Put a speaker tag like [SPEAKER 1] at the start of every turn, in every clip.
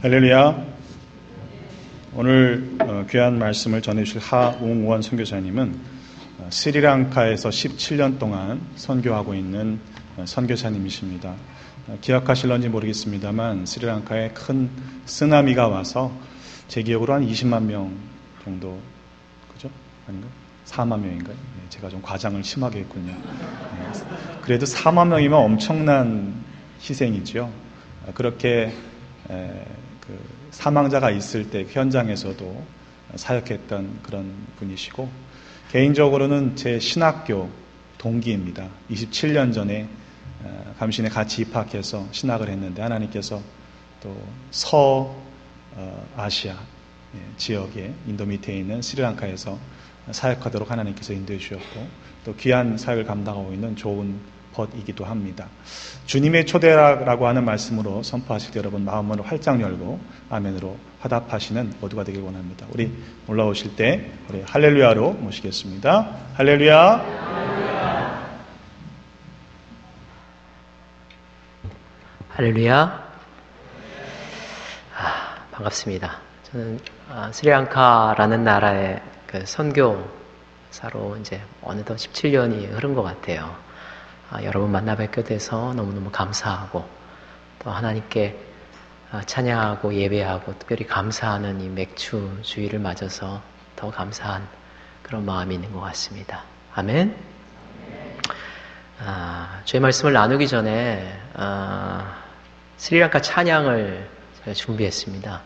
[SPEAKER 1] 할렐루야. 오늘 귀한 말씀을 전해주실 하웅원 선교사님은 스리랑카에서 17년 동안 선교하고 있는 선교사님이십니다. 기억하실런지 모르겠습니다만 스리랑카에 큰 쓰나미가 와서 제 기억으로 한 20만 명 정도, 그죠? 아닌가? 4만 명인가요? 제가 좀 과장을 심하게 했군요. 그래도 4만 명이면 엄청난 희생이죠. 그렇게 사망자가 있을 때 현장에서도 사역했던 그런 분이시고, 개인적으로는 제 신학교 동기입니다. 27년 전에 감신에 같이 입학해서 신학을 했는데 하나님께서 또 서아시아 지역에 인도 밑에 있는 스리랑카에서 사역하도록 하나님께서 인도해 주셨고, 또 귀한 사역을 감당하고 있는 좋은 벗이기도 합니다. 주님의 초대라고 하는 말씀으로 선포하실 때 여러분 마음을 활짝 열고 아멘으로 화답하시는 모두가 되길 원합니다. 우리 올라오실 때 우리 할렐루야로 모시겠습니다. 할렐루야.
[SPEAKER 2] 할렐루야. 반갑습니다. 저는 스리랑카라는 나라의 선교사로 이제 어느덧 17년이 흐른 것 같아요. 여러분 만나 뵙게 돼서 너무너무 감사하고, 또 하나님께 찬양하고 예배하고 특별히 감사하는 이 맥주 주일을 맞아서 더 감사한 그런 마음이 있는 것 같습니다. 아멘. 주의 말씀을 나누기 전에 스리랑카 찬양을 제가 준비했습니다.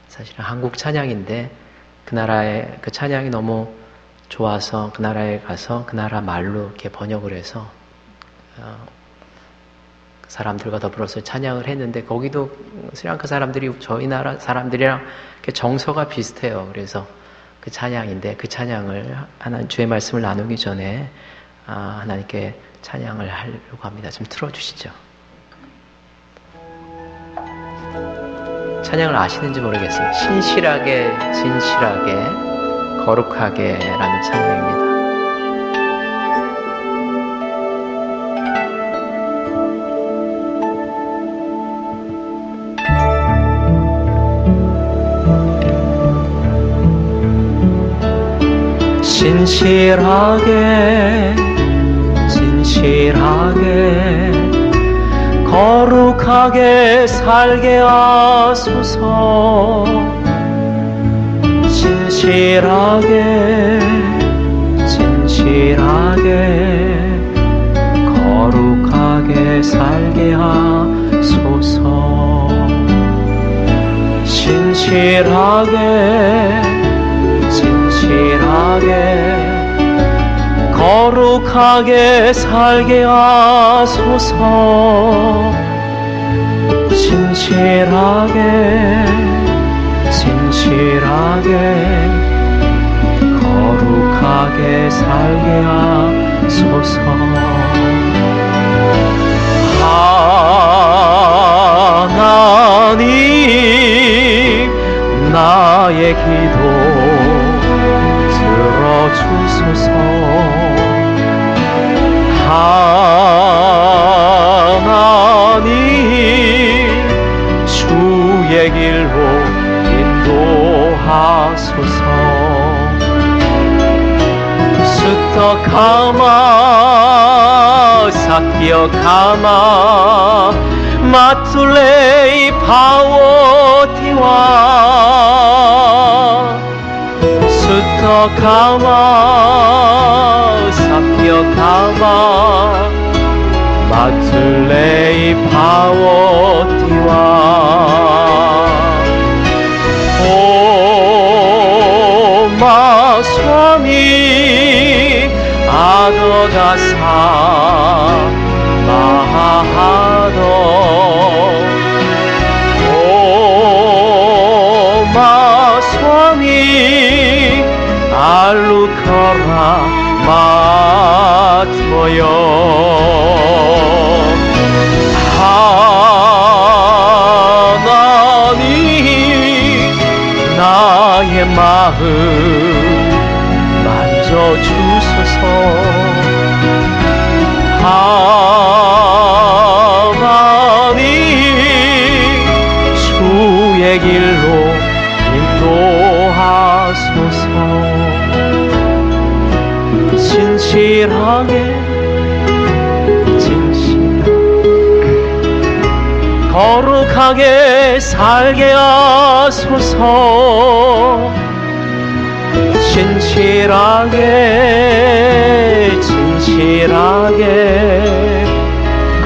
[SPEAKER 2] 사실은 한국 찬양인데 그 나라의 그 찬양이 너무 좋아서 그 나라에 가서 그 나라 말로 이렇게 번역을 해서 사람들과 더불어서 찬양을 했는데, 거기도 스리랑카 사람들이 저희 나라 사람들이랑 이렇게 정서가 비슷해요. 그래서 그 찬양인데 그 찬양을 주의 말씀을 나누기 전에 하나님께 찬양을 하려고 합니다. 좀 틀어주시죠. 찬양을 아시는지 모르겠어요. 신실하게 진실하게 거룩하게 라는 찬양입니다. 진실하게 진실하게 거룩하게 살게 하소서. 진실하게 진실하게 거룩하게 살게 하소서. 진실하게 진실하게 거룩하게 살게 하소서. 진실하게 진실하게 거룩하게 살게 하소서. 하나님 나의 기도 들어주소서. 하나님 주의 길로 인도하소서. 수떡하마 사키어카마 마툴레이 파워티와 수떡하마 사키어카마 마툴레이 파워티와 오마 스와미 아더가사 마하도 오마 스와미 알루카라 마토요. 하나님 나의 마음 만져주소서. 하나님 주의 길 진실하게 거룩하게 살게 하소서. 진실하게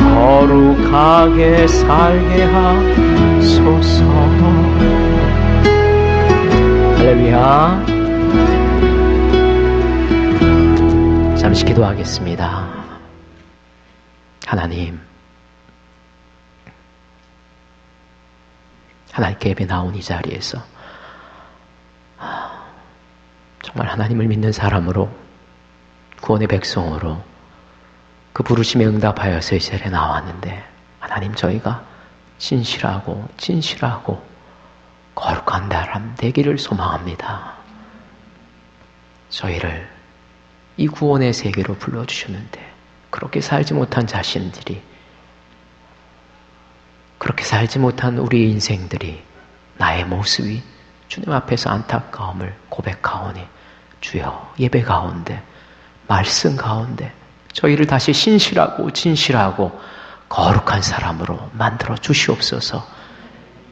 [SPEAKER 2] 거룩하게 살게 하소서. 할렐루야. 잠시 기도하겠습니다. 하나님께 예배 나온 이 자리에서 정말 하나님을 믿는 사람으로, 구원의 백성으로 그 부르심에 응답하여서 이 자리에 나왔는데, 하나님, 저희가 진실하고 거룩한 사람 되기를 소망합니다. 저희를 이 구원의 세계로 불러주셨는데 그렇게 살지 못한 자신들이, 그렇게 살지 못한 우리의 인생들이, 나의 모습이 주님 앞에서 안타까움을 고백하오니 주여, 예배 가운데, 말씀 가운데 저희를 다시 진실하고 거룩한 사람으로 만들어 주시옵소서.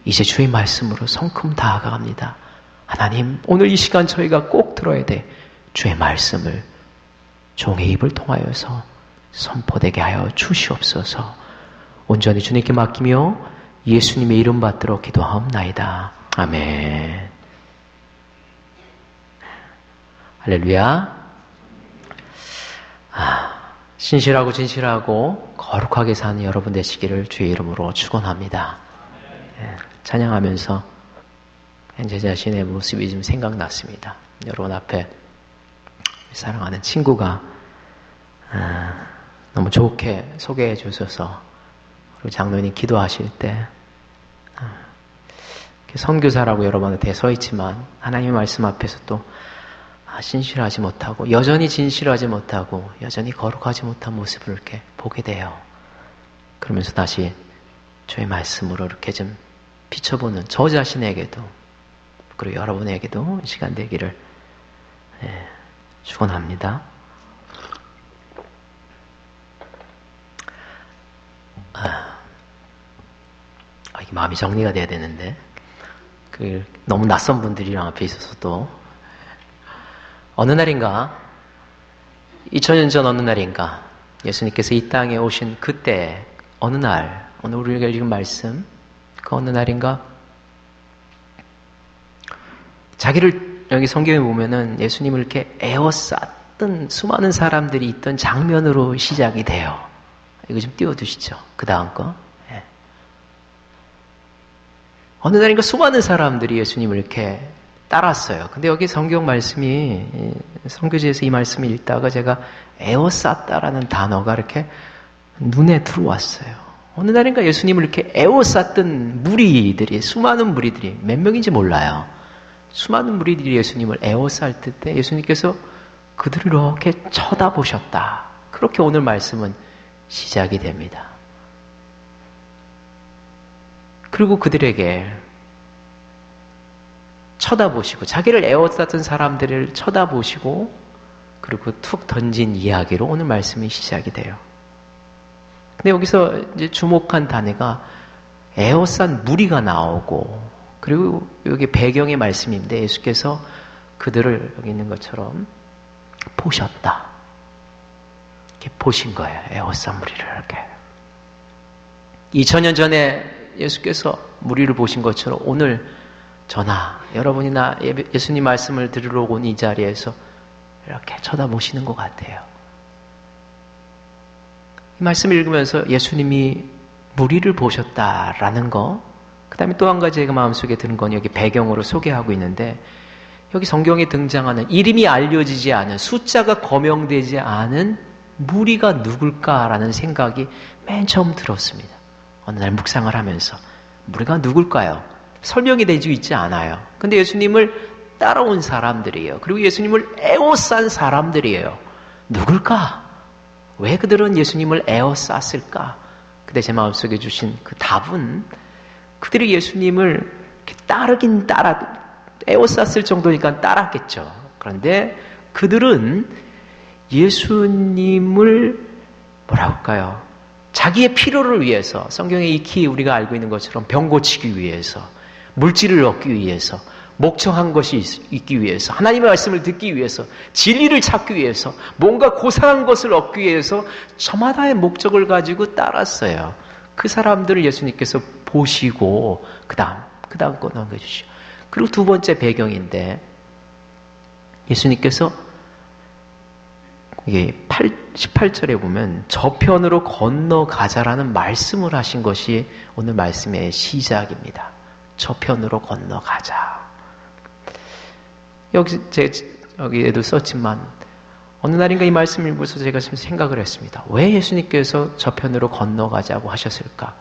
[SPEAKER 2] 이제 주의 말씀으로 성큼 다가갑니다. 하나님, 오늘 이 시간 저희가 꼭 들어야 돼. 주의 말씀을 종의 입을 통하여서 선포되게 하여 주시옵소서. 온전히 주님께 맡기며 예수님의 이름 받들어 기도하옵나이다. 아멘. 할렐루야. 진실하고 거룩하게 사는 여러분 되시기를 주의 이름으로 축원합니다. 찬양하면서 제 자신의 모습이 좀 생각났습니다. 여러분 앞에 사랑하는 친구가 너무 좋게 소개해 주셔서, 그리고 장로님 기도하실 때 선교사라고 여러분한테 서 있지만 하나님의 말씀 앞에서 또 진실하지 못하고, 여전히 진실하지 못하고, 여전히 거룩하지 못한 모습을 이렇게 보게 돼요. 그러면서 다시 주의 말씀으로 이렇게 좀 비춰보는 저 자신에게도, 그리고 여러분에게도 시간 되기를 축원합니다. 이게 마음이 정리가 돼야 되는데, 너무 낯선 분들이랑 앞에 있어서 또, 어느 날인가, 2000년 전 어느 날인가, 예수님께서 이 땅에 오신 그때, 어느 날, 오늘 우리가 읽은 말씀, 그 어느 날인가, 자기를, 여기 성경에 보면은 예수님을 이렇게 에워쌌던 수많은 사람들이 있던 장면으로 시작이 돼요. 이거 좀 띄워두시죠. 그 다음 거. 어느 날인가 수많은 사람들이 예수님을 이렇게 따랐어요. 근데 여기 성경 말씀이, 성교지에서 이 말씀을 읽다가 제가 에워쌌다라는 단어가 이렇게 눈에 들어왔어요. 어느 날인가 예수님을 이렇게 에워쌌던 무리들이, 수많은 무리들이, 몇 명인지 몰라요. 수많은 무리들이 예수님을 에워쌀 때 예수님께서 그들을 이렇게 쳐다보셨다. 그렇게 오늘 말씀은 시작이 됩니다. 그리고 그들에게 쳐다보시고, 자기를 에워쌌던 사람들을 쳐다보시고, 그리고 툭 던진 이야기로 오늘 말씀이 시작이 돼요. 근데 여기서 이제 주목한 단어가 에워싼 무리가 나오고, 그리고 여기 배경의 말씀인데 예수께서 그들을 여기 있는 것처럼 보셨다. 이렇게 보신 거예요. 에워싼 무리를 이렇게. 2000년 전에 예수께서 무리를 보신 것처럼 오늘 저나 여러분이나 예수님 말씀을 들으러 온 이 자리에서 이렇게 쳐다보시는 것 같아요. 이 말씀을 읽으면서 예수님이 무리를 보셨다라는 거, 그 다음에 또 한 가지 제가 마음속에 드는 건 여기 배경으로 소개하고 있는데, 여기 성경에 등장하는 이름이 알려지지 않은, 숫자가 거명되지 않은 무리가 누굴까라는 생각이 맨 처음 들었습니다. 어느 날 묵상을 하면서 무리가 누굴까요? 설명이 되지 있지 않아요. 근데 예수님을 따라온 사람들이에요. 그리고 예수님을 에워싼 사람들이에요. 누굴까? 왜 그들은 예수님을 에워쌌을까? 근데 제 마음속에 주신 그 답은, 그들이 예수님을 이렇게 에워쌌을 정도니까 따랐겠죠. 그런데 그들은 예수님을 뭐라고 할까요? 자기의 필요를 위해서, 성경에 익히 우리가 알고 있는 것처럼 병 고치기 위해서, 물질을 얻기 위해서, 목청한 것이 있기 위해서, 하나님의 말씀을 듣기 위해서, 진리를 찾기 위해서, 뭔가 고상한 것을 얻기 위해서 저마다의 목적을 가지고 따랐어요. 그 사람들을 예수님께서 보시고 그 다음 거 넘겨주시죠. 그리고 두 번째 배경인데, 예수님께서 이게 18절에 보면 저편으로 건너가자라는 말씀을 하신 것이 오늘 말씀의 시작입니다. 저편으로 건너가자. 여기에도 썼지만 어느 날인가 이 말씀을 읽으면서 제가 좀 생각을 했습니다. 왜 예수님께서 저편으로 건너가자고 하셨을까?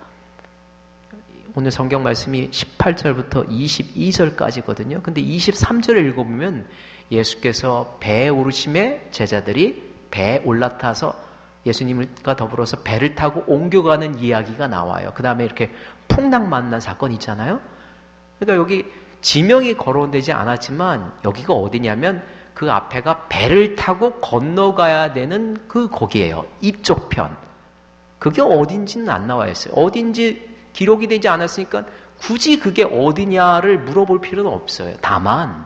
[SPEAKER 2] 오늘 성경 말씀이 18절부터 22절까지거든요. 근데 23절을 읽어보면 예수께서 배에 오르심에 제자들이 배에 올라타서 예수님과 더불어서 배를 타고 옮겨가는 이야기가 나와요. 그 다음에 이렇게 풍랑 만난 사건 있잖아요. 그러니까 여기 지명이 거론되지 않았지만 여기가 어디냐면 그 앞에가 배를 타고 건너가야 되는 그 거기예요. 이쪽 편. 그게 어딘지는 안 나와 있어요. 어딘지 기록이 되지 않았으니까 굳이 그게 어디냐를 물어볼 필요는 없어요. 다만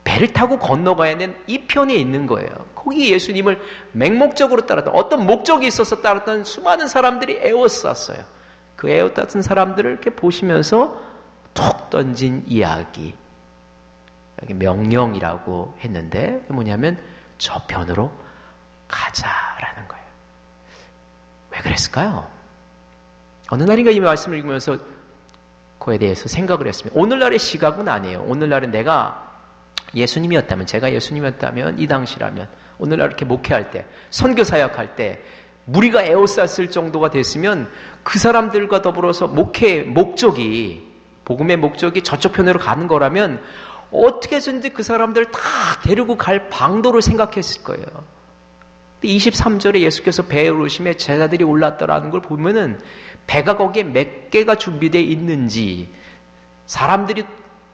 [SPEAKER 2] 배를 타고 건너가야 되는 이 편에 있는 거예요. 거기 예수님을 맹목적으로 따랐던, 어떤 목적이 있어서 따랐던 수많은 사람들이 에워쌌어요. 그 에워쌌던 사람들을 이렇게 보시면서 툭 던진 이야기, 여기 명령이라고 했는데 뭐냐면 저편으로 가자라는 거예요. 왜 그랬을까요? 어느 날인가 이 말씀을 읽으면서 그에 대해서 생각을 했습니다. 오늘날의 시각은 아니에요. 오늘날은 내가 예수님이었다면, 제가 예수님이었다면, 이 당시라면, 오늘날 이렇게 목회할 때, 선교 사역할 때, 무리가 에워쌌을 정도가 됐으면 그 사람들과 더불어서 목회의 목적이, 복음의 목적이 저쪽 편으로 가는 거라면 어떻게 해서든지 그 사람들을 다 데리고 갈 방도를 생각했을 거예요. 23절에 예수께서 배에 오르심에 제자들이 올랐더라는 걸 보면은 배가 거기에 몇 개가 준비되어 있는지, 사람들이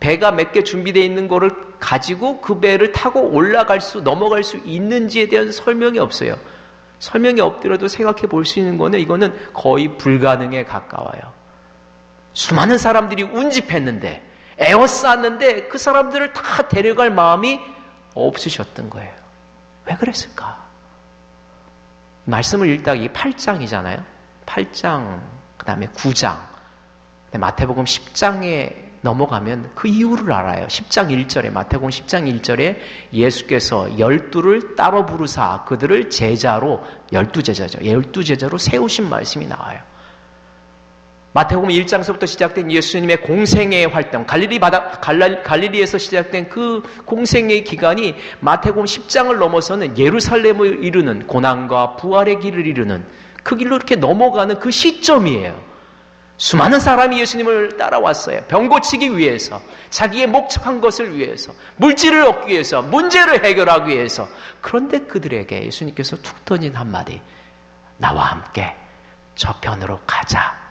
[SPEAKER 2] 배가 몇 개 준비되어 있는 거를 가지고 그 배를 타고 넘어갈 수 있는지에 대한 설명이 없어요. 설명이 없더라도 생각해 볼 수 있는 거는 이거는 거의 불가능에 가까워요. 수많은 사람들이 운집했는데, 에워쌌는데 그 사람들을 다 데려갈 마음이 없으셨던 거예요. 왜 그랬을까? 말씀을 읽다가 이게 8장이잖아요. 8장, 그 다음에 9장, 마태복음 10장에 넘어가면 그 이유를 알아요. 10장 1절에, 마태복음 10장 1절에 예수께서 12를 따로 부르사 그들을 제자로, 12제자죠. 12제자로 세우신 말씀이 나와요. 마태복음 1장서부터 시작된 예수님의 공생애의 활동, 갈릴리에서 시작된 그 공생애의 기간이 마태복음 10장을 넘어서는 예루살렘을 이루는, 고난과 부활의 길을 이루는 그 길로 이렇게 넘어가는 그 시점이에요. 수많은 사람이 예수님을 따라왔어요. 병 고치기 위해서, 자기의 목적한 것을 위해서, 물질을 얻기 위해서, 문제를 해결하기 위해서. 그런데 그들에게 예수님께서 툭 던진 한마디, 나와 함께 저편으로 가자.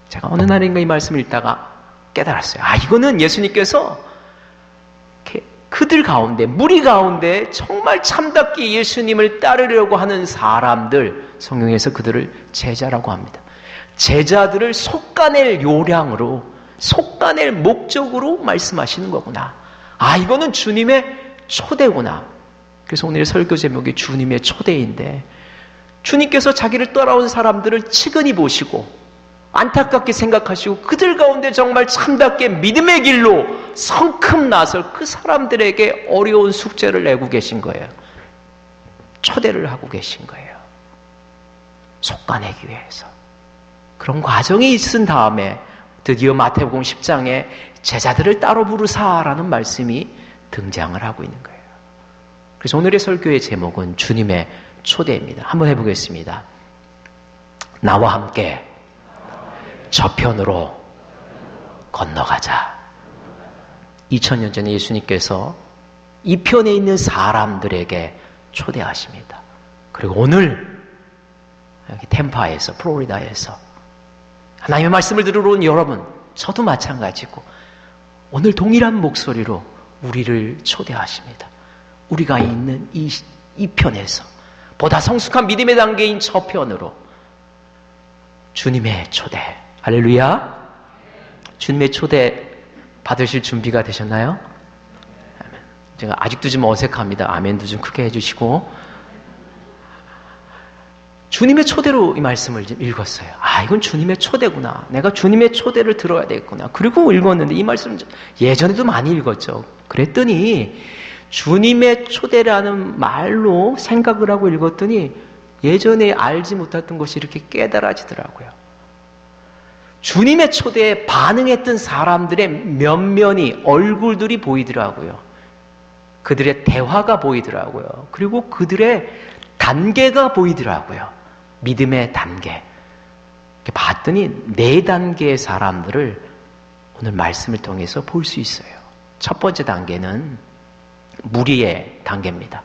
[SPEAKER 2] 제가 어느 날인가 이 말씀을 읽다가 깨달았어요. 이거는 예수님께서 그들 가운데, 무리 가운데 정말 참답게 예수님을 따르려고 하는 사람들, 성경에서 그들을 제자라고 합니다. 제자들을 솎아낼 요량으로, 솎아낼 목적으로 말씀하시는 거구나. 이거는 주님의 초대구나. 그래서 오늘의 설교 제목이 주님의 초대인데, 주님께서 자기를 따라온 사람들을 측은히 보시고 안타깝게 생각하시고 그들 가운데 정말 참답게 믿음의 길로 성큼 나설 그 사람들에게 어려운 숙제를 내고 계신 거예요. 초대를 하고 계신 거예요. 솎아내기 위해서. 그런 과정이 있은 다음에 드디어 마태복음 10장에 제자들을 따로 부르사라는 말씀이 등장을 하고 있는 거예요. 그래서 오늘의 설교의 제목은 주님의 초대입니다. 한번 해보겠습니다. 나와 함께 저편으로 건너가자. 2000년 전에 예수님께서 이 편에 있는 사람들에게 초대하십니다. 그리고 오늘 여기 템파에서, 플로리다에서 하나님의 말씀을 들으러 온 여러분, 저도 마찬가지고 오늘 동일한 목소리로 우리를 초대하십니다. 우리가 있는 이 편에서 보다 성숙한 믿음의 단계인 저편으로 주님의 초대, 할렐루야, 주님의 초대 받으실 준비가 되셨나요? 아멘. 제가 아직도 좀 어색합니다. 아멘도 좀 크게 해주시고. 주님의 초대로 이 말씀을 읽었어요. 이건 주님의 초대구나. 내가 주님의 초대를 들어야 되겠구나. 그리고 읽었는데 이 말씀은 예전에도 많이 읽었죠. 그랬더니 주님의 초대라는 말로 생각을 하고 읽었더니 예전에 알지 못했던 것이 이렇게 깨달아지더라고요. 주님의 초대에 반응했던 사람들의 면면이, 얼굴들이 보이더라고요. 그들의 대화가 보이더라고요. 그리고 그들의 단계가 보이더라고요. 믿음의 단계. 봤더니 4단계의 사람들을 오늘 말씀을 통해서 볼 수 있어요. 첫 번째 단계는 무리의 단계입니다.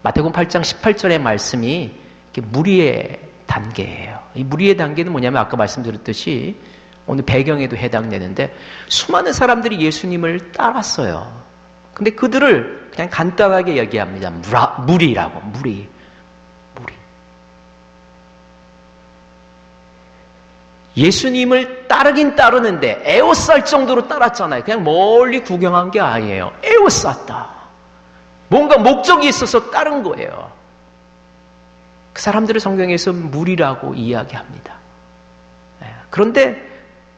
[SPEAKER 2] 마태복음 8장 18절의 말씀이 무리의 단계예요. 이 무리의 단계는 뭐냐면 아까 말씀드렸듯이 오늘 배경에도 해당되는데 수많은 사람들이 예수님을 따랐어요. 근데 그들을 그냥 간단하게 얘기합니다. 무리라고. 무리. 예수님을 따르긴 따르는데 에워쌀 정도로 따랐잖아요. 그냥 멀리 구경한 게 아니에요. 에워쌌다. 뭔가 목적이 있어서 따른 거예요. 그 사람들을 성경에서 무리라고 이야기합니다. 그런데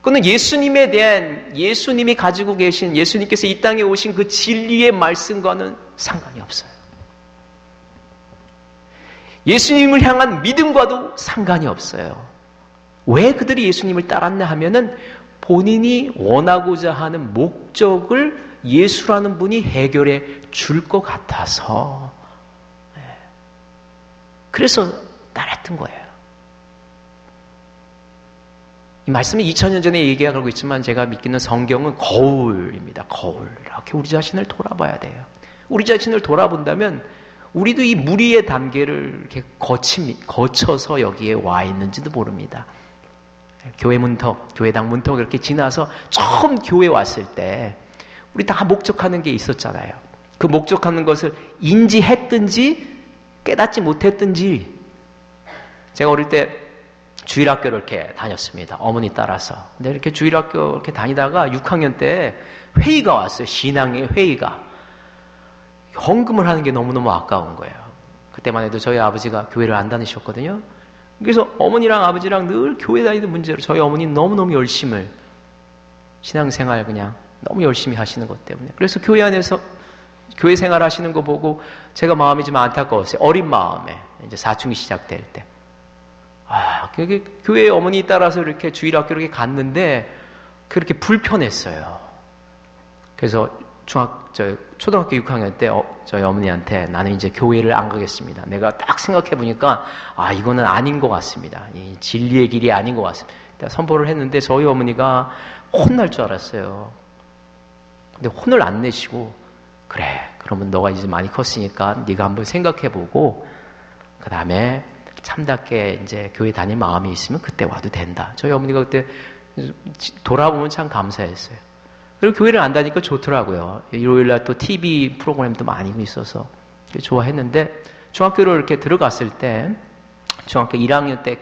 [SPEAKER 2] 그는 예수님에 대한, 예수님이 가지고 계신, 예수님께서 이 땅에 오신 그 진리의 말씀과는 상관이 없어요. 예수님을 향한 믿음과도 상관이 없어요. 왜 그들이 예수님을 따랐냐 하면은 본인이 원하고자 하는 목적을 예수라는 분이 해결해 줄 것 같아서, 그래서 따랐던 거예요. 이 말씀이 2000년 전에 얘기하고 있지만 제가 믿기는 성경은 거울입니다. 거울. 이렇게 우리 자신을 돌아봐야 돼요. 우리 자신을 돌아본다면 우리도 이 무리의 단계를 이렇게 거쳐서 여기에 와 있는지도 모릅니다. 교회 문턱, 교회당 문턱 이렇게 지나서 처음 교회 왔을 때 우리 다 목적하는 게 있었잖아요. 그 목적하는 것을 인지했든지 깨닫지 못했든지. 제가 어릴 때 주일학교를 이렇게 다녔습니다. 어머니 따라서. 근데 이렇게 주일학교 이렇게 다니다가 6학년 때 회의가 왔어요. 신앙의 회의가. 헌금을 하는 게 너무너무 아까운 거예요. 그때만 해도 저희 아버지가 교회를 안 다니셨거든요. 그래서 어머니랑 아버지랑 늘 교회 다니는 문제로 저희 어머니는 너무너무 열심을, 신앙생활 그냥 너무 열심히 하시는 것 때문에. 그래서 교회 안에서 교회 생활 하시는 거 보고 제가 마음이 좀 안타까웠어요. 어린 마음에. 이제 사춘기 시작될 때. 교회 어머니 따라서 이렇게 주일학교 이렇게 갔는데 그렇게 불편했어요. 그래서 초등학교 6학년 때 저희 어머니한테 나는 이제 교회를 안 가겠습니다. 내가 딱 생각해 보니까 이거는 아닌 것 같습니다. 이 진리의 길이 아닌 것 같습니다. 선포를 했는데 저희 어머니가 혼날 줄 알았어요. 근데 혼을 안 내시고 그래, 그러면 너가 이제 많이 컸으니까 네가 한번 생각해 보고 그 다음에 참답게 이제 교회 다닐 마음이 있으면 그때 와도 된다. 저희 어머니가 그때 돌아보면 참 감사했어요. 그리고 교회를 안 다니까 좋더라고요. 일요일날 또 TV 프로그램도 많이 있어서 좋아했는데 중학교를 이렇게 들어갔을 때 중학교 1학년 때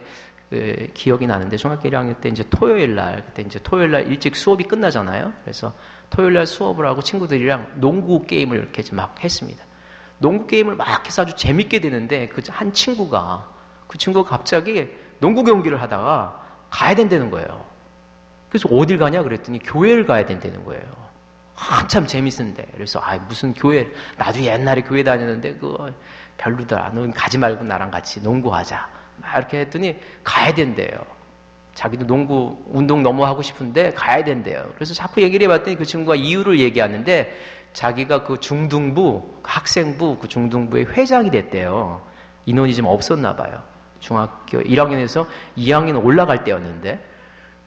[SPEAKER 2] 기억이 나는데 중학교 1학년 때 이제 토요일날 그때 이제 토요일날 일찍 수업이 끝나잖아요. 그래서 토요일날 수업을 하고 친구들이랑 농구 게임을 이렇게 막 했습니다. 농구 게임을 막 해서 아주 재밌게 되는데 그 한 친구가 갑자기 농구 경기를 하다가 가야 된다는 거예요. 그래서 어딜 가냐 그랬더니 교회를 가야 된다는 거예요. 한참 재밌는데. 그래서 무슨 교회, 나도 옛날에 교회 다녔는데 그거 별로다. 넌 가지 말고 나랑 같이 농구하자. 막 이렇게 했더니 가야 된대요. 자기도 농구 운동 너무 하고 싶은데 가야 된대요. 그래서 자꾸 얘기를 해봤더니 그 친구가 이유를 얘기하는데 자기가 그 중등부, 학생부, 그 중등부의 회장이 됐대요. 인원이 좀 없었나 봐요. 중학교 1학년에서 2학년 올라갈 때였는데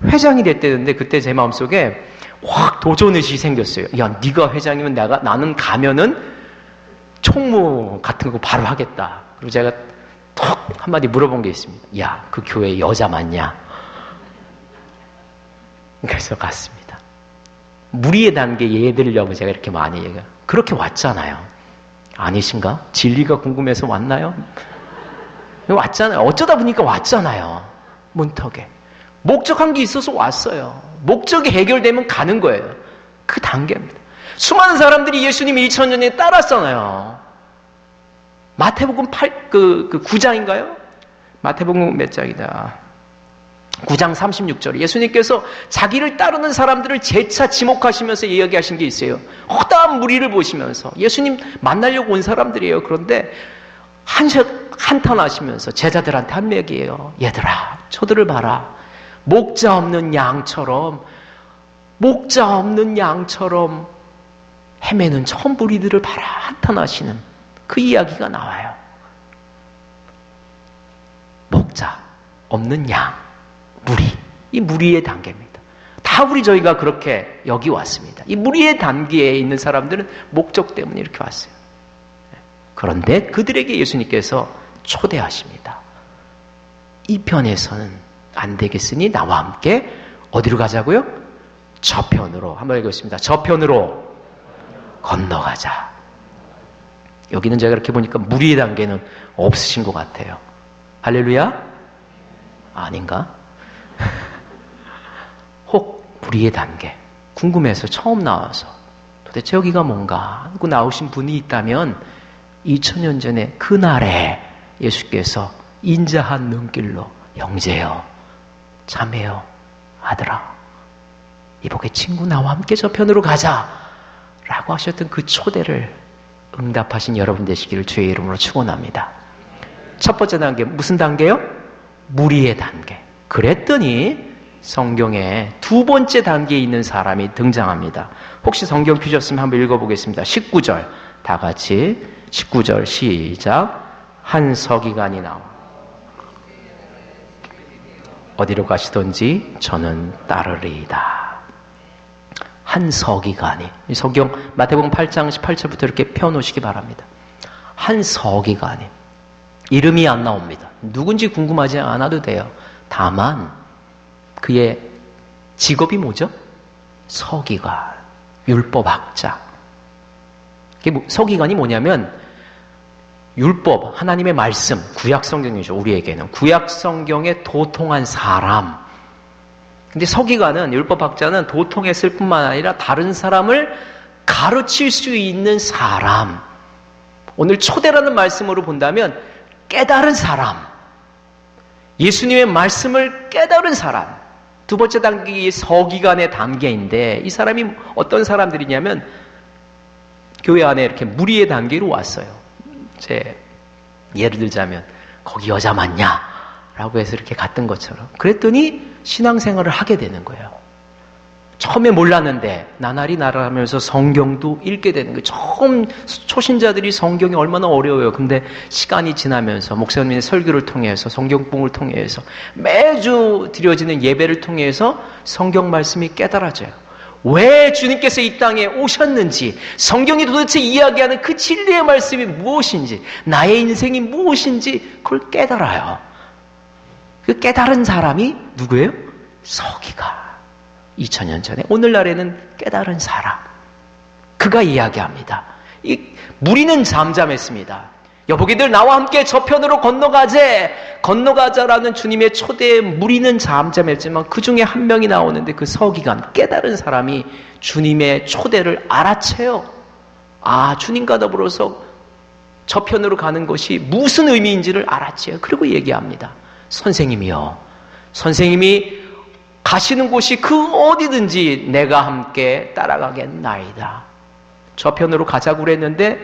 [SPEAKER 2] 회장이 됐대는데 그때 제 마음속에 확 도전의식이 생겼어요. 야, 네가 회장이면 나는 가면은 총무 같은 거 바로 하겠다. 그리고 제가 톡 한마디 물어본 게 있습니다. 야, 그 교회 여자 맞냐? 그래서 갔습니다. 무리의 단계 예해드리려고 제가 이렇게 많이 얘기해요. 그렇게 왔잖아요. 아니신가? 진리가 궁금해서 왔나요? 왔잖아요. 어쩌다 보니까 왔잖아요. 문턱에. 목적한 게 있어서 왔어요. 목적이 해결되면 가는 거예요. 그 단계입니다. 수많은 사람들이 예수님 2000년에 따랐잖아요. 마태복음 9장인가요? 마태복음 몇 장이다. 9장 36절. 예수님께서 자기를 따르는 사람들을 재차 지목하시면서 이야기하신 게 있어요. 허다한 무리를 보시면서 예수님 만나려고 온 사람들이에요. 그런데 한탄하시면서 제자들한테 한 얘기예요. 얘들아, 저들을 봐라. 목자 없는 양처럼 헤매는 저 무리들을 봐라. 한탄하시는 그 이야기가 나와요. 목자 없는 양, 무리. 이 무리의 단계입니다. 다 저희가 그렇게 여기 왔습니다. 이 무리의 단계에 있는 사람들은 목적 때문에 이렇게 왔어요. 그런데 그들에게 예수님께서 초대하십니다. 이 편에서는 안 되겠으니 나와 함께 어디로 가자고요? 저편으로. 한번 읽겠습니다. 저편으로 건너가자. 여기는 제가 이렇게 보니까 무리의 단계는 없으신 것 같아요. 할렐루야? 아닌가? 혹 무리의 단계. 궁금해서 처음 나와서 도대체 여기가 뭔가 하고 나오신 분이 있다면 2000년 전에 그날에 예수께서 인자한 눈길로 형제여, 자매여, 아들아, 이복의 친구 나와 함께 저편으로 가자 라고 하셨던 그 초대를 응답하신 여러분 되시기를 주의 이름으로 축원합니다. 첫 번째 단계, 무슨 단계요? 무리의 단계. 그랬더니 성경에 두 번째 단계에 있는 사람이 등장합니다. 혹시 성경 펴셨으면 한번 읽어보겠습니다. 19절 다 같이 19절 시작. 한 서기관이 나와 어디로 가시든지 저는 따르리이다. 한 서기관이, 이 성경 마태복음 8장 18절부터 이렇게 펴놓으시기 바랍니다. 한 서기관이, 이름이 안 나옵니다. 누군지 궁금하지 않아도 돼요. 다만 그의 직업이 뭐죠? 서기관, 율법학자. 서기관이 뭐냐면 율법, 하나님의 말씀, 구약성경이죠. 우리에게는 구약성경에 도통한 사람. 근데 서기관은, 율법학자는 도통했을 뿐만 아니라 다른 사람을 가르칠 수 있는 사람. 오늘 초대라는 말씀으로 본다면 깨달은 사람, 예수님의 말씀을 깨달은 사람. 두 번째 단계가 서기관의 단계인데, 이 사람이 어떤 사람들이냐면 교회 안에 이렇게 무리의 단계로 왔어요. 예를 들자면 거기 여자 많냐? 라고 해서 이렇게 갔던 것처럼. 그랬더니 신앙생활을 하게 되는 거예요. 처음에 몰랐는데 나날이 나아가면서 성경도 읽게 되는 거예요. 처음 초신자들이 성경이 얼마나 어려워요. 근데 시간이 지나면서 목사님의 설교를 통해서, 성경봉을 통해서, 매주 드려지는 예배를 통해서 성경 말씀이 깨달아져요. 왜 주님께서 이 땅에 오셨는지, 성경이 도대체 이야기하는 그 진리의 말씀이 무엇인지, 나의 인생이 무엇인지 그걸 깨달아요. 그 깨달은 사람이 누구예요? 서기관. 2000년 전에, 오늘날에는 깨달은 사람. 그가 이야기합니다. 이 무리는 잠잠했습니다. 여보기들 나와 함께 저편으로 건너가자라는 주님의 초대에 무리는 잠잠했지만 그 중에 한 명이 나오는데 그 서기관, 깨달은 사람이 주님의 초대를 알아채요. 아, 주님과 더불어서 저편으로 가는 것이 무슨 의미인지를 알아채요. 그리고 얘기합니다. 선생님이요, 선생님이 가시는 곳이 그 어디든지 내가 함께 따라가겠나이다. 저편으로 가자고 그랬는데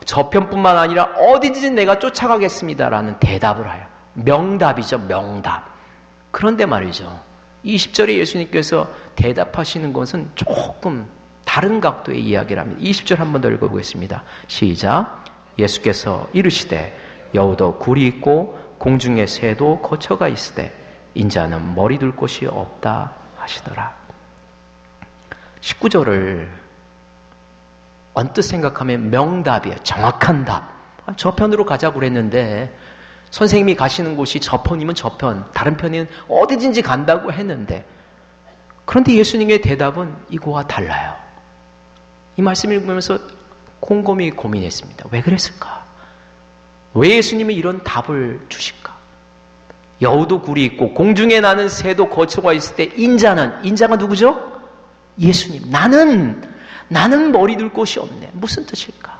[SPEAKER 2] 저편뿐만 아니라 어디든지 내가 쫓아가겠습니다라는 대답을 해요. 명답이죠, 명답. 그런데 말이죠, 20절에 예수님께서 대답하시는 것은 조금 다른 각도의 이야기를 합니다. 20절 한 번 더 읽어보겠습니다. 시작. 예수께서 이르시되 여우도 굴이 있고 공중의 새도 거처가 있으되 인자는 머리 둘 곳이 없다 하시더라. 19절을 언뜻 생각하면 명답이에요. 정확한 답. 저편으로 가자고 그랬는데 선생님이 가시는 곳이 저편이면 저편, 다른 편은 어디든지 간다고 했는데, 그런데 예수님의 대답은 이거와 달라요. 이 말씀 읽으면서 곰곰이 고민했습니다. 왜 그랬을까? 왜 예수님이 이런 답을 주실까? 여우도 굴이 있고 공중에 나는 새도 거처가 있을 때 인자가 누구죠? 예수님. 나는 머리 둘 곳이 없네. 무슨 뜻일까?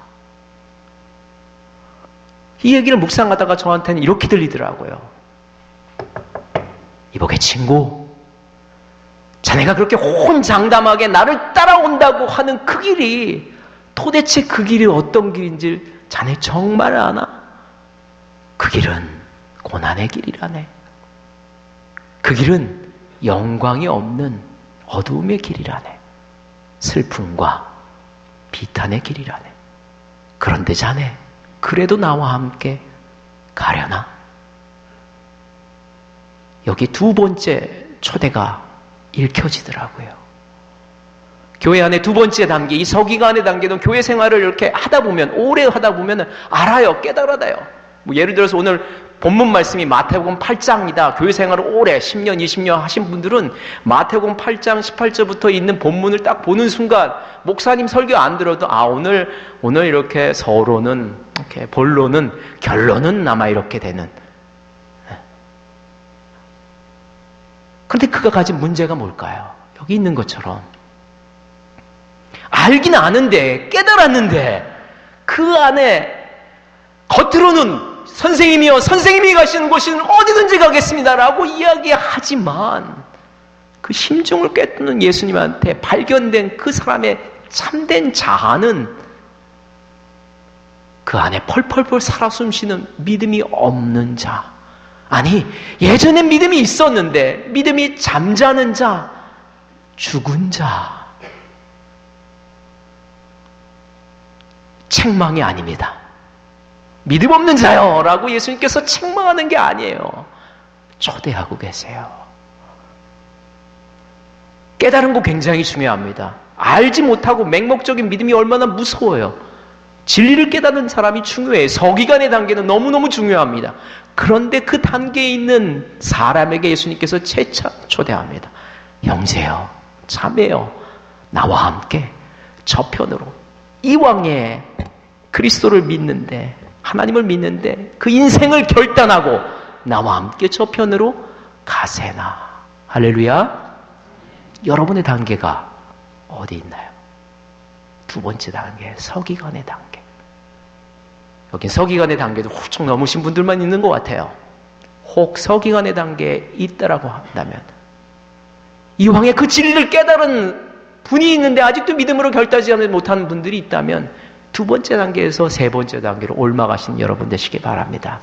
[SPEAKER 2] 이 얘기를 묵상하다가 저한테는 이렇게 들리더라고요. 이보게 친구, 자네가 그렇게 혼장담하게 나를 따라온다고 하는 그 길이 도대체 그 길이 어떤 길인지 자네 정말 아나? 그 길은 고난의 길이라네. 그 길은 영광이 없는 어두움의 길이라네. 슬픔과 비탄의 길이라네. 그런데 자네 그래도 나와 함께 가려나? 여기 두 번째 초대가 읽혀지더라고요. 교회 안에 두 번째 단계, 이 서기관의 단계는 교회 생활을 이렇게 하다 보면, 오래 하다 보면 알아요, 깨달아요. 뭐 예를 들어서 오늘 본문 말씀이 마태복음 8장이다. 교회 생활을 오래 10년, 20년 하신 분들은 마태복음 8장 18절부터 있는 본문을 딱 보는 순간 목사님 설교 안 들어도 오늘 이렇게 서론은 이렇게 본론은 결론은 아마 이렇게 되는. 그런데 그가 가진 문제가 뭘까요? 여기 있는 것처럼 알긴 아는데 깨달았는데 그 안에 겉으로는 선생님이요, 선생님이 가시는 곳은 어디든지 가겠습니다라고 이야기하지만 그 심중을 꿰뚫는 예수님한테 발견된 그 사람의 참된 자아는 그 안에 펄펄펄 살아 숨쉬는 믿음이 없는 자. 아니, 예전엔 믿음이 있었는데 믿음이 잠자는 자, 죽은 자. 책망이 아닙니다. 믿음 없는 자요 라고 예수님께서 책망하는 게 아니에요. 초대하고 계세요. 깨달은 거 굉장히 중요합니다. 알지 못하고 맹목적인 믿음이 얼마나 무서워요. 진리를 깨닫는 사람이 중요해요. 서기관의 단계는 너무너무 중요합니다. 그런데 그 단계에 있는 사람에게 예수님께서 재차 초대합니다. 형제요, 자매요, 나와 함께 저편으로 이왕에 그리스도를 믿는데, 하나님을 믿는데 그 인생을 결단하고 나와 함께 저편으로 가세나. 할렐루야. 여러분의 단계가 어디 있나요? 두 번째 단계, 서기관의 단계. 여긴 서기관의 단계도 훌쩍 넘으신 분들만 있는 것 같아요. 혹 서기관의 단계에 있다라고 한다면, 이왕에 그 진리를 깨달은 분이 있는데 아직도 믿음으로 결단하지 못하는 분들이 있다면 두 번째 단계에서 세 번째 단계로 올라가신 여러분 되시기 바랍니다.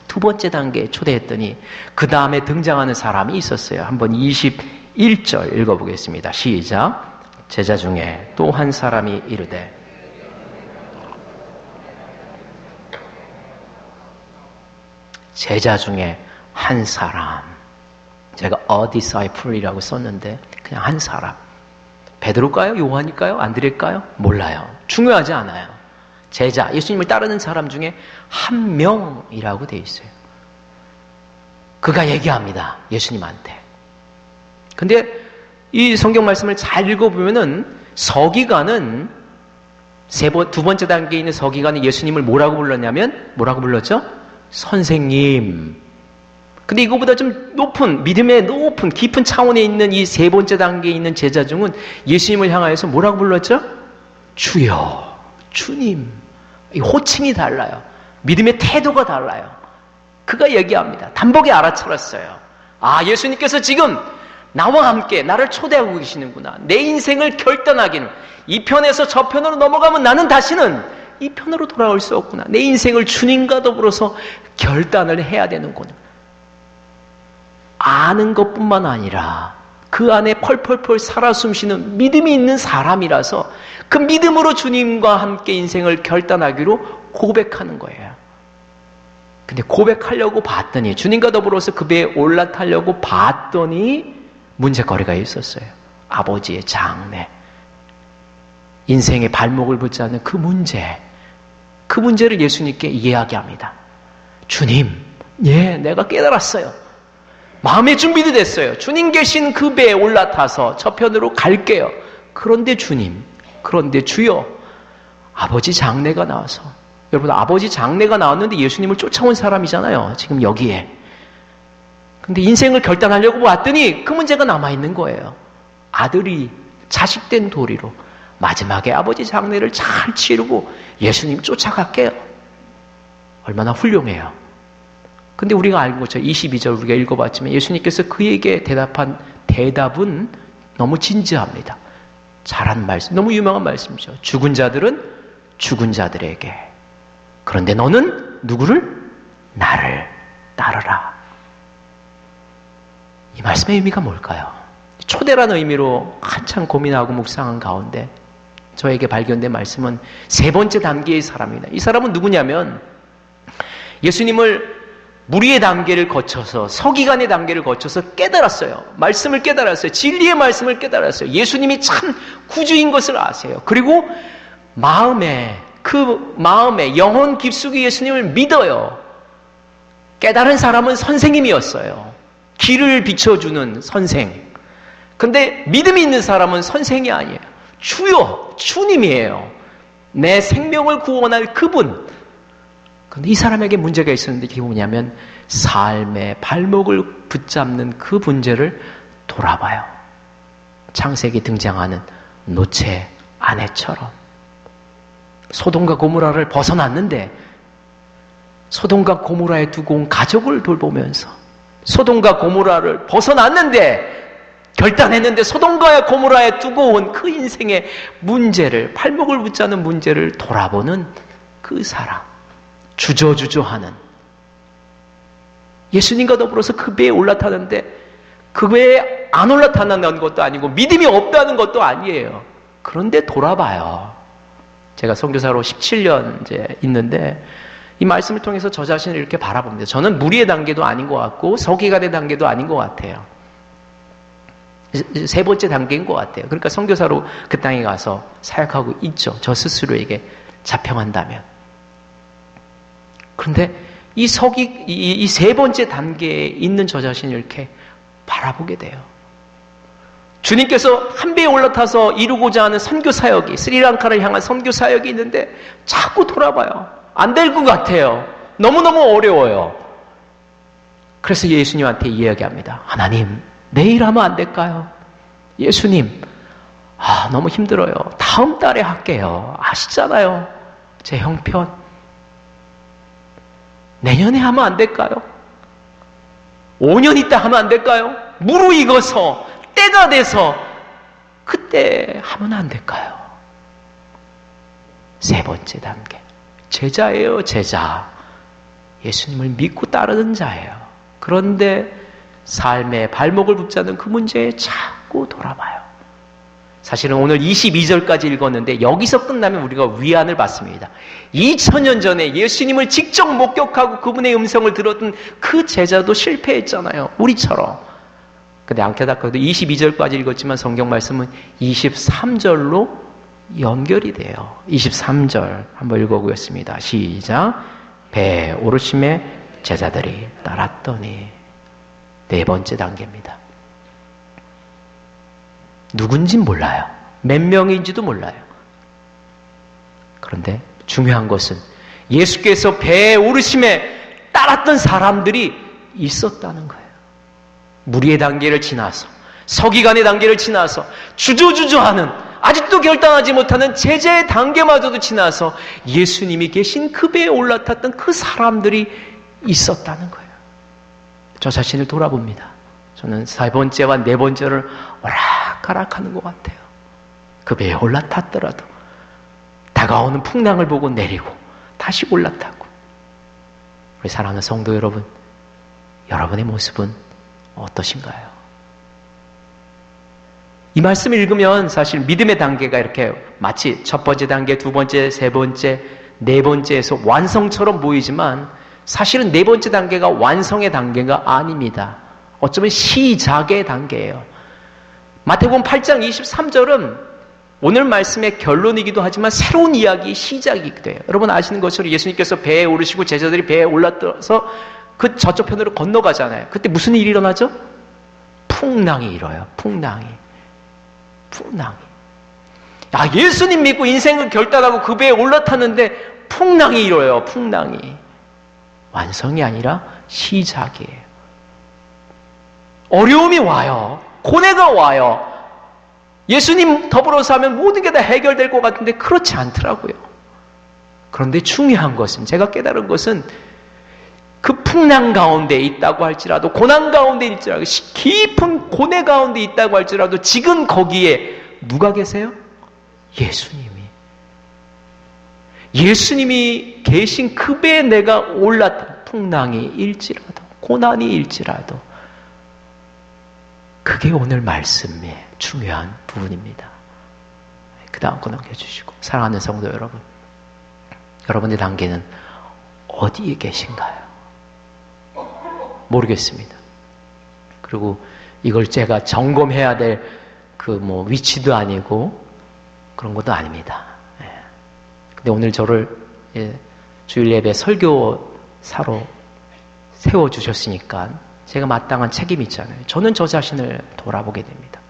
[SPEAKER 2] 두 번째 단계에 초대했더니 그 다음에 등장하는 사람이 있었어요. 한번 21절 읽어보겠습니다. 시작. 제자 중에 또 한 사람이 이르되, 제자 중에 한 사람. 제가 a disciple이라고 썼는데 그냥 한 사람. 베드로일까요? 요한일까요? 안드레일까요? 몰라요. 중요하지 않아요. 제자, 예수님을 따르는 사람 중에 한 명이라고 돼 있어요. 그가 얘기합니다. 예수님한테. 근데 이 성경 말씀을 잘 읽어보면은 서기관은 두 번째 단계에 있는 서기관은 예수님을 뭐라고 불렀냐면, 뭐라고 불렀죠? 선생님. 근데 이거보다 좀 높은, 믿음의 높은 깊은 차원에 있는 이 세 번째 단계에 있는 제자 중은 예수님을 향하여서 뭐라고 불렀죠? 주여, 주님. 이 호칭이 달라요. 믿음의 태도가 달라요. 그가 얘기합니다. 단복에 알아차렸어요. 아, 예수님께서 지금 나와 함께 나를 초대하고 계시는구나. 내 인생을 결단하기는, 이 편에서 저 편으로 넘어가면 나는 다시는 이 편으로 돌아올 수 없구나. 내 인생을 주님과 더불어서 결단을 해야 되는구나. 아는 것뿐만 아니라 그 안에 펄펄펄 살아 숨쉬는 믿음이 있는 사람이라서 그 믿음으로 주님과 함께 인생을 결단하기로 고백하는 거예요. 근데 고백하려고 봤더니, 주님과 더불어서 그 배에 올라타려고 봤더니 문제거리가 있었어요. 아버지의 장래, 인생의 발목을 붙잡는 그 문제를 예수님께 이야기합니다. 주님, 예, 내가 깨달았어요. 마음의 준비도 됐어요. 주님 계신 그 배에 올라타서 저편으로 갈게요. 그런데 주님, 그런데 주여, 아버지 장례가 나와서, 여러분 아버지 장례가 나왔는데 예수님을 쫓아온 사람이잖아요. 지금 여기에. 근데 인생을 결단하려고 왔더니 그 문제가 남아있는 거예요. 아들이 자식된 도리로 마지막에 아버지 장례를 잘 치르고 예수님 쫓아갈게요. 얼마나 훌륭해요. 근데 우리가 알고 것처럼 22절 우리가 읽어봤지만 예수님께서 그에게 대답한 대답은 너무 진지합니다. 잘한 말씀, 너무 유명한 말씀이죠. 죽은 자들은 죽은 자들에게, 그런데 너는 누구를? 나를 따르라. 이 말씀의 의미가 뭘까요? 초대라는 의미로 한참 고민하고 묵상한 가운데 저에게 발견된 말씀은 세 번째 단계의 사람입니다. 이 사람은 누구냐면 예수님을 무리의 단계를 거쳐서 서기관의 단계를 거쳐서 깨달았어요. 말씀을 깨달았어요. 진리의 말씀을 깨달았어요. 예수님이 참 구주인 것을 아세요. 그리고 그 마음에 영혼 깊숙이 예수님을 믿어요. 깨달은 사람은 선생님이었어요. 길을 비춰주는 선생. 근데 믿음이 있는 사람은 선생이 아니에요. 주요, 주님이에요. 내 생명을 구원할 그분. 근데 이 사람에게 문제가 있었는데 그게 뭐냐면 삶의 발목을 붙잡는 그 문제를 돌아봐요. 창세기 등장하는 노체 아내처럼. 소돔과 고모라를 벗어났는데 소돔과 고모라에 두고 온 가족을 돌보면서 소돔과 고모라를 벗어났는데 결단했는데 소돔과 고모라에 두고 온 그 인생의 문제를, 발목을 붙잡는 문제를 돌아보는 그 사람. 주저주저하는, 예수님과 더불어서 그 배에 올라타는데 그 배에 안 올라타는 것도 아니고 믿음이 없다는 것도 아니에요. 그런데 돌아봐요. 제가 선교사로 17년 이제 있는데 이 말씀을 통해서 저 자신을 이렇게 바라봅니다. 저는 무리의 단계도 아닌 것 같고 서기관의 단계도 아닌 것 같아요. 세 번째 단계인 것 같아요. 그러니까 선교사로 그 땅에 가서 사역하고 있죠. 저 스스로에게 자평한다면. 그런데 이 세 번째 단계에 있는 저 자신을 이렇게 바라보게 돼요. 주님께서 한 배에 올라타서 이루고자 하는 선교 사역이, 스리랑카를 향한 선교 사역이 있는데 자꾸 돌아봐요. 안 될 것 같아요. 너무너무 어려워요. 그래서 예수님한테 이야기합니다. 하나님, 내일 하면 안 될까요? 예수님, 너무 힘들어요. 다음 달에 할게요. 아시잖아요. 제 형편. 내년에 하면 안 될까요? 5년 있다 하면 안 될까요? 무르익어서 때가 돼서 그때 하면 안 될까요? 세 번째 단계. 제자예요, 제자. 예수님을 믿고 따르는 자예요. 그런데 삶의 발목을 붙잡는 그 문제에 자꾸 돌아봐요. 사실은 오늘 22절까지 읽었는데 여기서 끝나면 우리가 위안을 받습니다. 2000년 전에 예수님을 직접 목격하고 그분의 음성을 들었던 그 제자도 실패했잖아요. 우리처럼. 근데 안타깝게도 22절까지 읽었지만 성경 말씀은 23절로 연결이 돼요. 23절 한번 읽어보겠습니다. 시작. 배에 오르심에 제자들이 따랐더니. 네 번째 단계입니다. 누군진 몰라요. 몇 명인지도 몰라요. 그런데 중요한 것은 예수께서 배에 오르심에 따랐던 사람들이 있었다는 거예요. 무리의 단계를 지나서, 서기관의 단계를 지나서, 주저주저하는, 아직도 결단하지 못하는 제자의 단계마저도 지나서 예수님이 계신 그 배에 올라탔던 그 사람들이 있었다는 거예요. 저 자신을 돌아봅니다. 저는 세 번째와 네 번째를 오락가락하는 것 같아요. 그 배에 올라탔더라도 다가오는 풍랑을 보고 내리고 다시 올라타고. 우리 사랑하는 성도 여러분, 여러분의 모습은 어떠신가요? 이 말씀을 읽으면 사실 믿음의 단계가 이렇게 마치 첫 번째 단계, 두 번째, 세 번째, 네 번째에서 완성처럼 보이지만 사실은 네 번째 단계가 완성의 단계가 아닙니다. 어쩌면 시작의 단계예요. 마태복음 8장 23절은 오늘 말씀의 결론이기도 하지만 새로운 이야기의 시작이기도 해요. 여러분 아시는 것처럼 예수님께서 배에 오르시고 제자들이 배에 올라타서 그 저쪽 편으로 건너가잖아요. 그때 무슨 일이 일어나죠? 풍랑이 일어요. 풍랑이. 예수님 믿고 인생을 결단하고 그 배에 올라탔는데 풍랑이 일어요. 풍랑이. 완성이 아니라 시작이에요. 어려움이 와요. 고뇌가 와요. 예수님 더불어서 하면 모든 게 다 해결될 것 같은데 그렇지 않더라고요. 그런데 중요한 것은, 제가 깨달은 것은 그 풍랑 가운데 있다고 할지라도, 고난 가운데 있지라도, 깊은 고뇌 가운데 있다고 할지라도 지금 거기에 누가 계세요? 예수님이 계신 그 배에 내가 올랐다. 풍랑이 일지라도, 고난이 일지라도, 그게 오늘 말씀의 중요한 부분입니다. 그 다음 거 넘겨주시고. 사랑하는 성도 여러분, 여러분의 단계는 어디에 계신가요? 모르겠습니다. 그리고 이걸 제가 점검해야 될 위치도 아니고 그런 것도 아닙니다. 근데 오늘 저를 주일 예배 설교사로 세워주셨으니까 제가 마땅한 책임이 있잖아요. 저는 저 자신을 돌아보게 됩니다.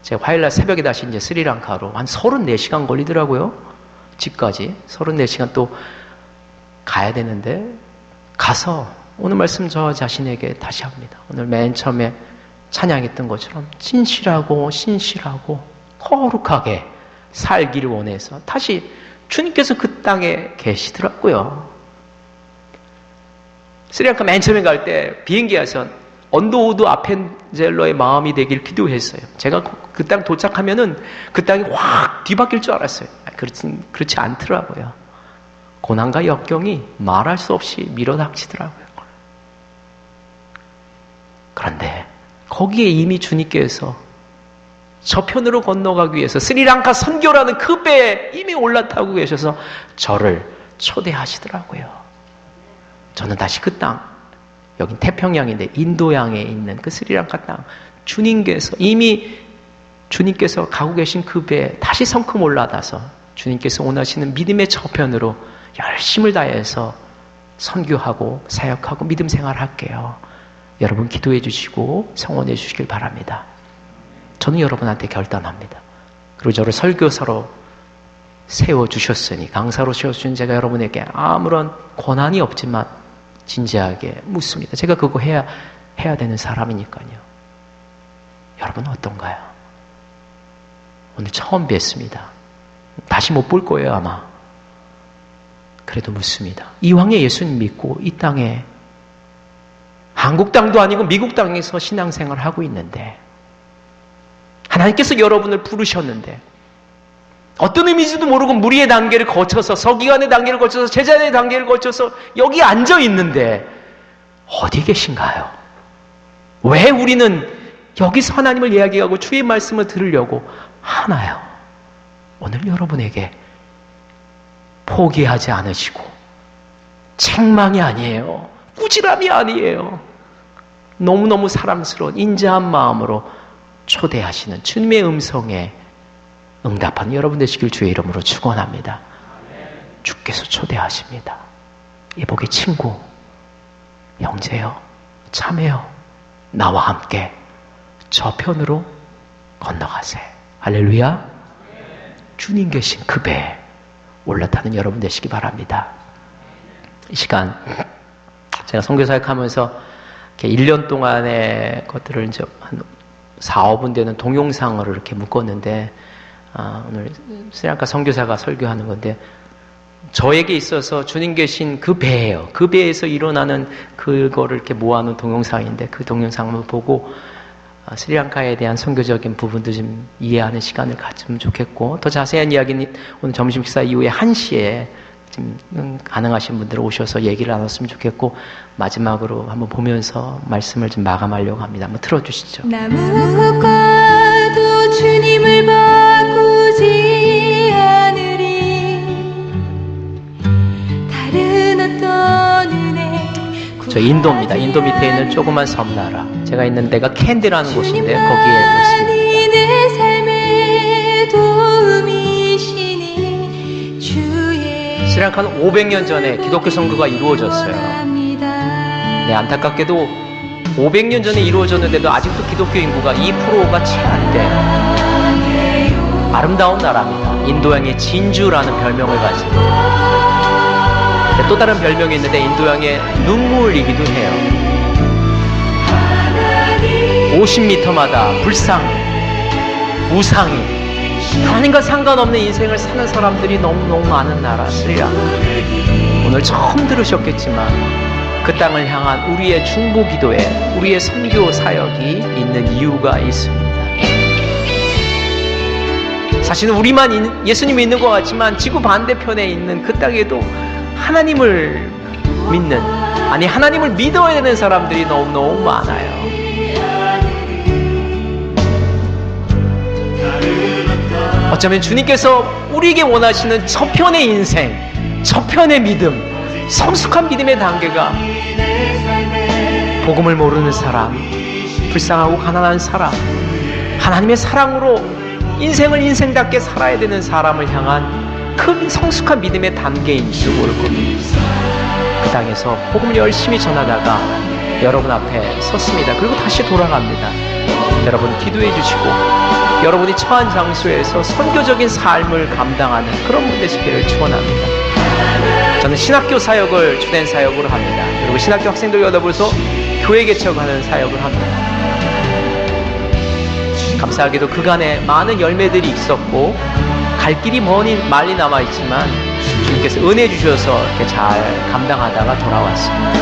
[SPEAKER 2] 제가 화요일날 새벽에 다시 이제 스리랑카로 한 34시간 걸리더라고요. 집까지. 34시간 또 가야 되는데, 가서 오늘 말씀 저 자신에게 다시 합니다. 오늘 맨 처음에 찬양했던 것처럼 진실하고 신실하고 거룩하게 살기를 원해서 다시 주님께서 그 땅에 계시더라고요. 스리랑카 맨 처음에 갈 때 비행기에서 언더우드 아펜젤러의 마음이 되길 기도했어요. 제가 그 땅 도착하면은 그 땅이 확 뒤바뀔 줄 알았어요. 그렇지 않더라고요. 고난과 역경이 말할 수 없이 밀어닥치더라고요. 그런데 거기에 이미 주님께서 저편으로 건너가기 위해서 스리랑카 선교라는 그 배에 이미 올라타고 계셔서 저를 초대하시더라고요. 저는 다시 그 땅, 여긴 태평양인데 인도양에 있는 그 스리랑카 땅, 이미 주님께서 가고 계신 그 배에 다시 성큼 올라가서 주님께서 원하시는 믿음의 저편으로 열심을 다해서 선교하고 사역하고 믿음 생활할게요. 여러분 기도해 주시고 성원해 주시길 바랍니다. 저는 여러분한테 결단합니다. 그리고 저를 설교사로 세워주셨으니, 강사로 세워주신 제가 여러분에게 아무런 권한이 없지만 진지하게 묻습니다. 제가 그거 해야 되는 사람이니까요. 여러분 어떤가요? 오늘 처음 뵀습니다. 다시 못 볼 거예요 아마. 그래도 묻습니다. 이왕에 예수님 믿고 이 땅에, 한국 땅도 아니고 미국 땅에서 신앙생활을 하고 있는데, 하나님께서 여러분을 부르셨는데, 어떤 의미인지도 모르고 무리의 단계를 거쳐서, 서기관의 단계를 거쳐서, 제자의 단계를 거쳐서 여기 앉아 있는데 어디 계신가요? 왜 우리는 여기서 하나님을 이야기하고 주의 말씀을 들으려고 하나요? 오늘 여러분에게 포기하지 않으시고, 책망이 아니에요, 꾸지람이 아니에요, 너무너무 사랑스러운 인자한 마음으로 초대하시는 주님의 음성에 응답하는 여러분 되시길 주의 이름으로 축원합니다. 주께서 초대하십니다. 예복의 친구, 형제여, 자매여, 나와 함께 저편으로 건너가세. 할렐루야. 주님 계신 그 배에 올라타는 여러분 되시기 바랍니다. 이 시간 제가 선교사역하면서 이렇게 1년 동안의 것들을 이제 한 4, 5분 되는 동영상으로 이렇게 묶었는데, 오늘 스리랑카 선교사가 설교하는 건데, 저에게 있어서 주님 계신 그 배예요. 그 배에서 일어나는 그거를 이렇게 모아놓은 동영상인데, 그 동영상을 보고 스리랑카에 대한 선교적인 부분도 좀 이해하는 시간을 가지면 좋겠고, 더 자세한 이야기는 오늘 점심 식사 이후에 1시에 좀 가능하신 분들 오셔서 얘기를 나눴으면 좋겠고, 마지막으로 한번 보면서 말씀을 좀 마감하려고 합니다. 한번 틀어주시죠.
[SPEAKER 3] 나무꽃과도 주님을 바꾸지 않으리. 다른 어떤 은혜.
[SPEAKER 2] 저 인도입니다. 인도 밑에 있는 조그만 섬나라. 제가 있는 데가 캔디라는 곳인데 거기에 있습니다.
[SPEAKER 3] 내 삶의 도움이시니 주의.
[SPEAKER 2] 스리랑카는 500년 전에 기독교 선교가 이루어졌어요. 네, 안타깝게도 500년 전에 이루어졌는데도 아직도 기독교 인구가 2%가 채 안 돼요. 아름다운 나라입니다. 인도양의 진주라는 별명을 가지고 또 다른 별명이 있는데 인도양의 눈물이기도 해요. 50m마다 불상이, 우상이, 하나님과 상관없는 인생을 사는 사람들이 너무너무 많은 나라 스리랑카. 오늘 처음 들으셨겠지만 그 땅을 향한 우리의 중보 기도에 우리의 선교 사역이 있는 이유가 있습니다. 사실은 우리만 예수님이 있는 것 같지만 지구 반대편에 있는 그 땅에도 하나님을 믿는, 아니 하나님을 믿어야 되는 사람들이 너무너무 많아요. 어쩌면 주님께서 우리에게 원하시는 저편의 인생, 저편의 믿음, 성숙한 믿음의 단계가 복음을 모르는 사람, 불쌍하고 가난한 사람, 하나님의 사랑으로 인생을 인생답게 살아야 되는 사람을 향한 큰 성숙한 믿음의 단계인지도 모를 겁니다. 그 땅에서 복음을 열심히 전하다가 여러분 앞에 섰습니다. 그리고 다시 돌아갑니다. 여러분 기도해 주시고 여러분이 처한 장소에서 선교적인 삶을 감당하는 그런 분들 되시기를 축원합니다. 저는 신학교 사역을 주된 사역으로 합니다. 그리고 신학교 학생들 여러분서 교회 개척하는 사역을 합니다. 감사하게도 그간에 많은 열매들이 있었고 갈 길이 많이 남아있지만 주님께서 은혜 주셔서 이렇게 잘 감당하다가 돌아왔습니다.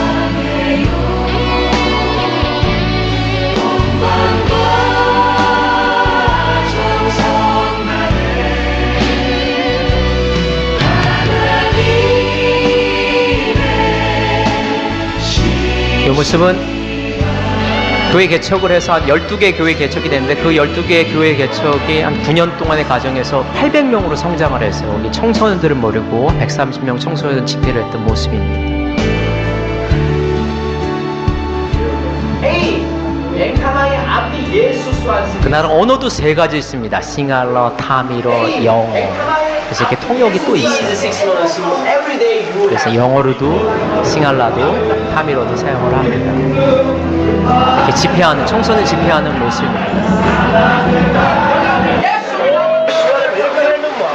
[SPEAKER 2] 이 모습은 교회 개척을 해서 한 12개 교회 개척이 됐는데 그 12개 교회 개척이 한 9년 동안의 과정에서 800명으로 성장을 해서 여기 청소년들을 모르고 130명 청소년 집회를 했던 모습입니다. 그날은 언어도 3가지 있습니다. 싱갈러, 타미로, 영어. 그래서 이렇게 통역이 또 있어요. 그래서 영어로도 싱갈라도 타미로도 사용을 합니다. 이렇게 집회하는, 청소년 집회하는 모습입니다.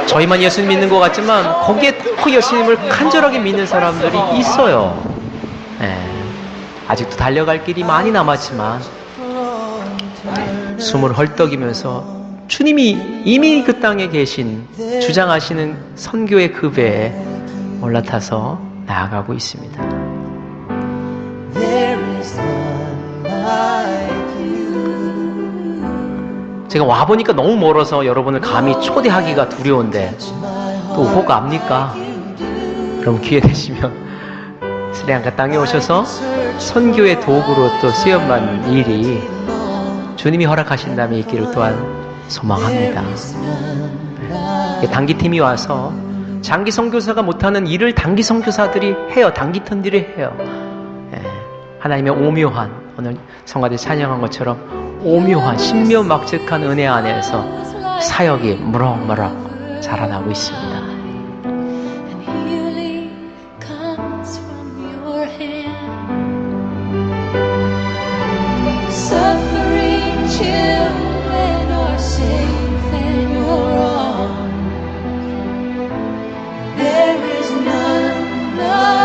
[SPEAKER 2] 저희만 예수님 믿는 것 같지만 거기에 더 예수님을 간절하게 믿는 사람들이 있어요. 네. 아직도 달려갈 길이 많이 남았지만 숨을 헐떡이면서 주님이 이미 그 땅에 계신 주장하시는 선교의 그 배에 올라타서 나아가고 있습니다. 제가 와보니까 너무 멀어서 여러분을 감히 초대하기가 두려운데 또 혹 압니까? 그럼 기회 되시면 스리랑카 땅에 오셔서 선교의 도구로 또 쓰여만 일이 주님이 허락하신다면 있기를 또한 소망합니다. 단기팀이 와서 장기 선교사가 못하는 일을 단기 선교사들이 해요. 단기팀들이 해요. 하나님의 오묘한, 오늘 성가대 찬양한 것처럼 오묘한 신묘막측한 은혜 안에서 사역이 무럭무럭 자라나고 있습니다.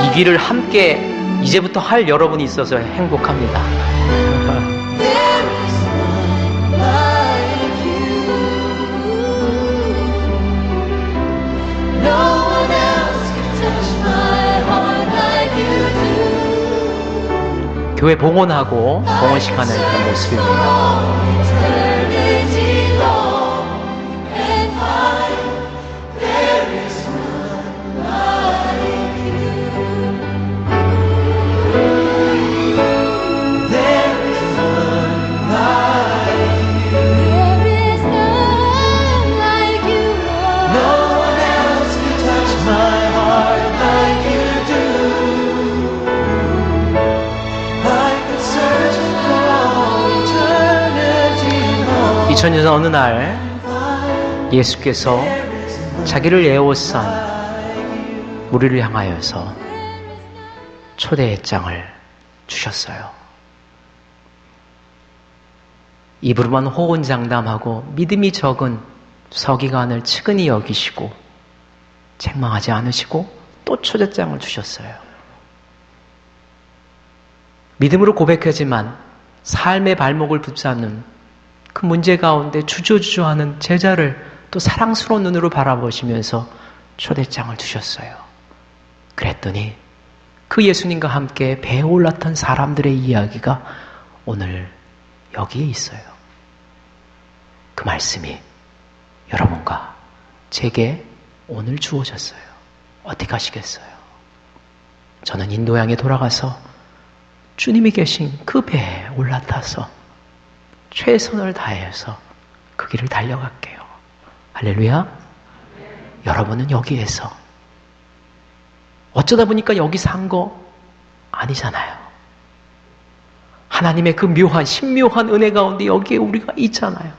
[SPEAKER 2] 이 길을 함께 이제부터 할 여러분이 있어서 행복합니다. 교회 봉헌하고 봉헌식 하는 그런 모습입니다. 천년 어느 날 예수께서 자기를 에워싼 우리를 향하여서 초대장을 주셨어요. 입으로만 호언장담하고 믿음이 적은 서기관을 측은히 여기시고 책망하지 않으시고 또 초대장을 주셨어요. 믿음으로 고백하지만 삶의 발목을 붙잡는 그 문제 가운데 주저주저하는 제자를 또 사랑스러운 눈으로 바라보시면서 초대장을 주셨어요. 그랬더니 그 예수님과 함께 배에 올랐던 사람들의 이야기가 오늘 여기에 있어요. 그 말씀이 여러분과 제게 오늘 주어졌어요. 어떻게 하시겠어요? 저는 인도양에 돌아가서 주님이 계신 그 배에 올라타서 최선을 다해서 그 길을 달려갈게요. 할렐루야. 여러분은 여기에서 어쩌다 보니까 여기 산 거 아니잖아요. 하나님의 그 묘한 신묘한 은혜 가운데 여기에 우리가 있잖아요.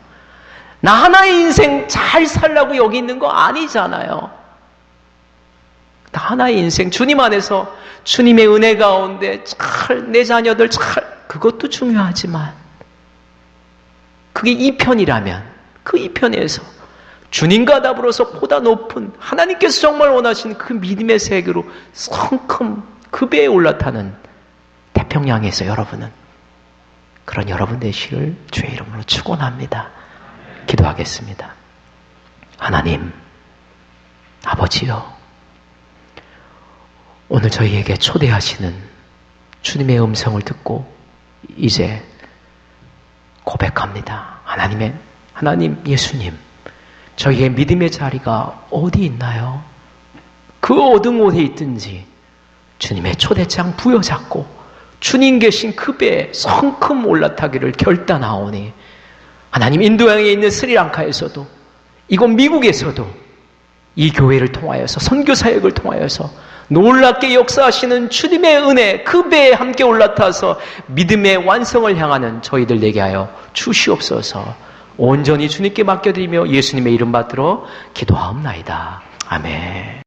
[SPEAKER 2] 나 하나의 인생 잘 살라고 여기 있는 거 아니잖아요. 나 하나의 인생 주님 안에서 주님의 은혜 가운데 잘 내 자녀들 잘 그것도 중요하지만 그게 2편이라면 그 2편에서 주님과 더불어서 보다 높은 하나님께서 정말 원하시는 그 믿음의 세계로 성큼 그 배에 올라타는 태평양에서 여러분은 그런 여러분 되시기를 주의 이름으로 축원합니다. 기도하겠습니다. 하나님, 아버지요, 오늘 저희에게 초대하시는 주님의 음성을 듣고 이제 고백합니다. 하나님 예수님, 저희의 믿음의 자리가 어디 있나요? 그 어느 곳에 있든지 주님의 초대장 부여잡고 주님 계신 그 배에 성큼 올라타기를 결단하오니 하나님 인도양에 있는 스리랑카에서도 이곳 미국에서도 이 교회를 통하여서 선교 사역을 통하여서 놀랍게 역사하시는 주님의 은혜 그 배에 함께 올라타서 믿음의 완성을 향하는 저희들 되게 하여 주시옵소서. 온전히 주님께 맡겨드리며 예수님의 이름 받들어 기도하옵나이다. 아멘.